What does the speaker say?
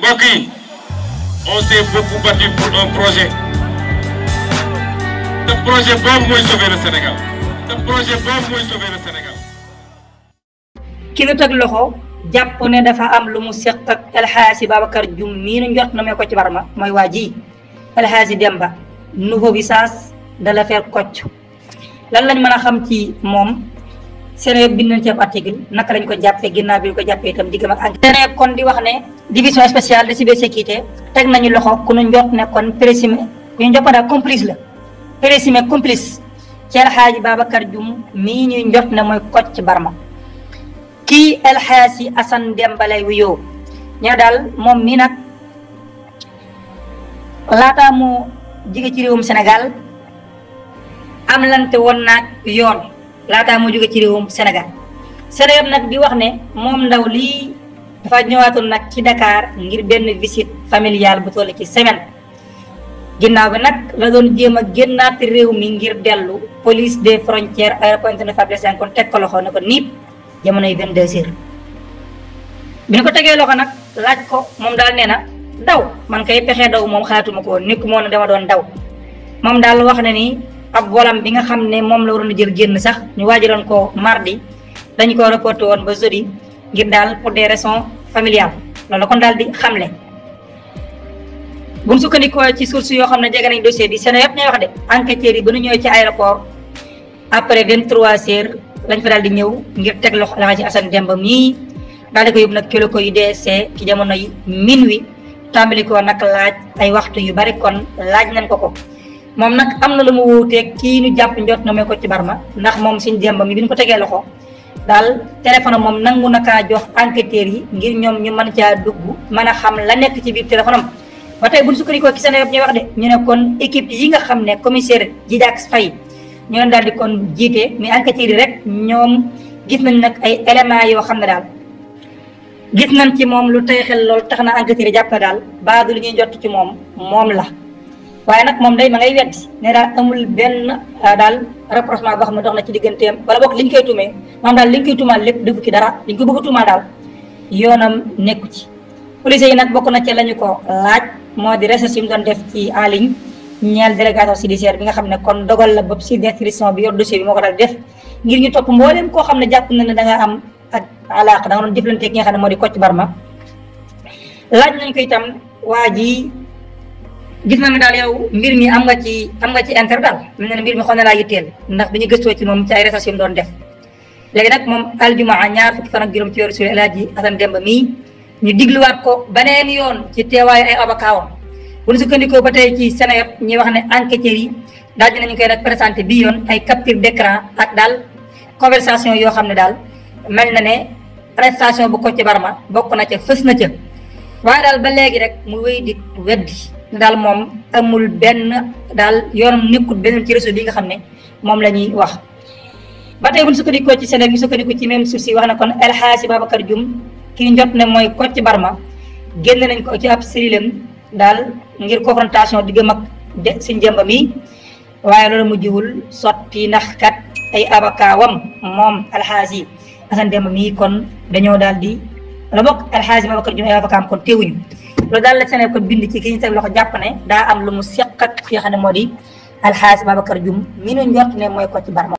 mbokk yi on s'est beaucoup battu pour un projet te projet boobu mooy sauver le Sénégal te projet boobu mooy sauver le Sénégal. ki nu teg loxo jàpp ne dafa am lu mu seq ak El Hadji Babacar Dioum mii nu njort na mee Kocc Barma mooy waa ji El Hadji Demba nouveau visage de l'affaire Kocc. lan lañ mën a xam ci moom Sénégal bind nañ ci ab article naka lañ ko jàppee ginnaaw bi ñu ko jàppee itam diggam ak enquête. Sénégal kon di wax ne division spéciale de cybersécurité teg nañu loxo ku nu njort ne kon présumé ku ñu njort daal complice la présumé complice ci El Hadji Babacar Dioum mii ñuy njort ne mooy Kocc Barma. kii El Hadji Assane Demba lay wuyoo ñoo daal moom mii nag laataa mu jóge ci réewum Sénégal am lante woon naag yoon laataa mu jóge ci réewum Sénégal Sénégal nag di wax ne moom ndaw lii dafa ñëwaatoon nag ci Dakar ngir benn visite familiale bu toll ci semaine ginnaaw bi nag la doon jéem a génnaat réew mi ngir dellu police des frontières aéroport international Blaise Diagne kon teg ko loxo ne ko niip jamonoy 22h bi ñu ko tegee loxo nag laaj ko moom daal nee na daw man kay pexee daw moom xalaatuma ko woon nekk moo ne dama doon daw moom daal wax na ni ab volam bi nga xam ne moom la waroon a jël génn sax ñu waajaloon ko mardi dañu ko reporté woon ba jeudi ngir daal pour des raisons familiales loolu kon daal di xamle. bu ñu sukkandikoo ci source yoo xam ne jege nañ dossier bi Sénégal yëpp ñooy wax de enquêteurs yi ba ñu ñëwee ci aéroport après 23h. lañ fa daal di ñëw ngir teg loxo El Hadji Assane Demba mii daal di ko yóbbu nag kilo ko yu DSC ci jamono yi minuit tàmbali ko nag laaj ay waxtu yu bari kon laaj nañ ko moom nag am na lu mu wuuteeg kii ñu jàpp njot na mooy Kocc Barma ndax moom suñ Demba mi bi ñu ko tegee loxo daal téléphone moom nangu na kaa jox enquêteurs yi ngir ñoom ñu mën caa dugg mën a xam la nekk ci biir téléphone am ba tey buñ sukkandikoo ci Sénégal ñuy wax de ñu ne kon équipe yi nga xam ne commissaire Djidiack Faye ñoo daal di kon jiite mais enquêteurs yi rek ñoom gis nañ nag ay éléments yoo xam ne daal gis nañ ci moom lu tey xel loolu tax na enquêteurs yi jàpp na daal baadu li ñuy jot ci moom la waaye nag moom day ma ngay weddi ne daal amul benn daal rapprochement boo xam ne dox na ci digganteem wala bokk liñ koy tuumee moom daal liñ koy tuumaal lépp dëggu ci dara liñ ko bëgg a tuumaal daal yoonam nekku ci police yi nag bokk na ci lañu ko laaj moo di recherche yi mu doon def ci en ligne ñeel délégation judiciaire bi nga xam ne kon dogal la bopp si d'instruction bi yor dossier bi moo ko daal def ngir ñu topp mbooleem koo xam ne jàpp na ne da nga am ak alaaq da nga doon jëflante ki nga xam ne moo di Kocc Barma laaj nañ ko itam waa ji gis na ne daal yow mbir mi am nga ci intérêt daal mel na ne mbir mi xaw na laa yitteel ndax bi ñu gëstoo ci moom ci ay recherche yu mu doon def léegi nag moom aljumaa ñaar fukki fan ak juróom ci weeru sulet El Hadji Assane Demba mii ñu digluwaat ko beneen yoon ci teewaayu ay avocat bu ñu sukkandikoo ba tey ci Sénégal ñuy wax ne enquêteurs yi daal dinañu koy nag présenté bii yoon ay capture d'écran ak daal conversation yoo xam ne daal mel na ne arrestation bu Kocc Barma bokk na ca fës na ca waaye daal ba léegi rek mu wéy di weddi daal moom amul benn daal yoonam nekkul benn ci réseau bi nga xam ne moom la ñuy wax. ba tey bu ñu sukkandikoo ci Sénégal ñu sukkandiku ci même source yi wax na kon El Hadji Babacar Dioum ki njot ne mooy Kocc Barma génn nañ ko ci ab cellule daal ngir confrontation diggam ak suñ Demba mi waaye loolu mujjiwul sotti ndax kat ay abakaawam moom El Hadji Assane Demba mi kon dañoo daal di la bokk El Hadji Babacar Dioum ay abakaam kon teewuñu loolu daal la Sénégal kon bind ci ki ñu teg loxo jàpp ne daa am lu mu seq ak fi nga xam ne moo di El Hadji Babacar Dioum mi nu njort ne mooy Kocc Barma